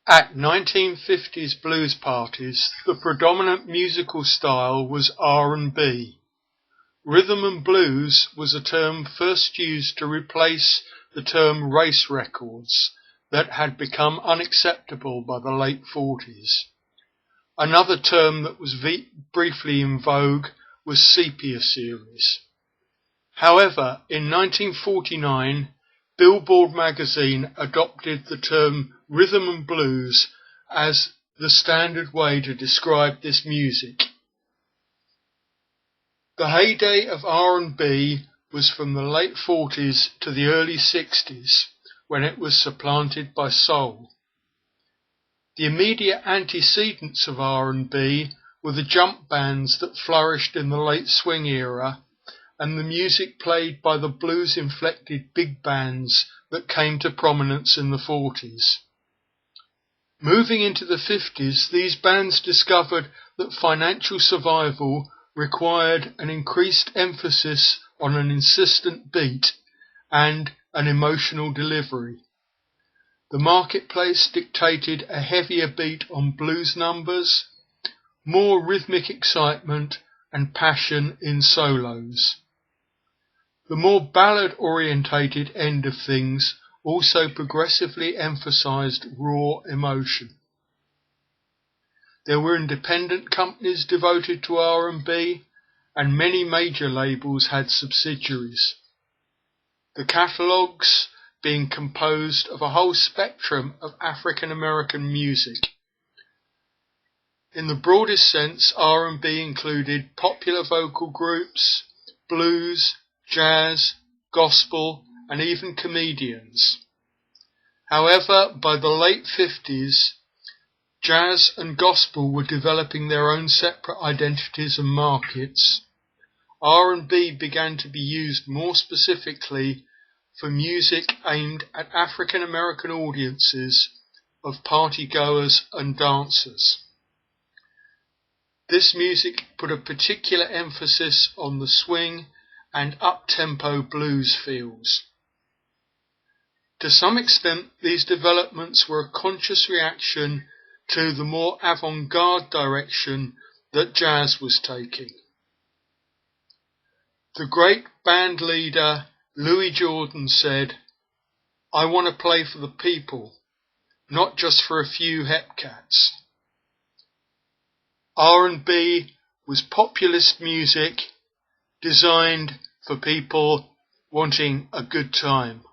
At 1950s blues parties, the predominant musical style was R&B. Rhythm and blues was a term first used to replace the term race records that had become unacceptable by the late 40s. Another term that was briefly in vogue was sepia series. However, in 1949, Billboard magazine adopted the term rhythm and blues as the standard way to describe this music. The heyday of R&B was from the late 40s to the early 60s, when it was supplanted by soul. The immediate antecedents of R&B were the jump bands that flourished in the late swing era, and the music played by the blues-inflected big bands that came to prominence in the 40s. Moving into the 50s, these bands discovered that financial survival required an increased emphasis on an insistent beat and an emotional delivery. The marketplace dictated a heavier beat on blues numbers, more rhythmic excitement and passion in solos. The more ballad-orientated end of things also progressively emphasized raw emotion. There were independent companies devoted to R&B, and many major labels had subsidiaries. The catalogues being composed of a whole spectrum of African American music. In the broadest sense, R&B included popular vocal groups, blues, jazz, gospel, and even comedians. However, by the late 50s, jazz and gospel were developing their own separate identities and markets. R&B began to be used more specifically for music aimed at African American audiences of partygoers and dancers. This music put a particular emphasis on the swing and up-tempo blues feels. To some extent, these developments were a conscious reaction to the more avant-garde direction that jazz was taking. The great band leader Louis Jordan said, "I want to play for the people, not just for a few hepcats." R&B was populist music designed for people wanting a good time.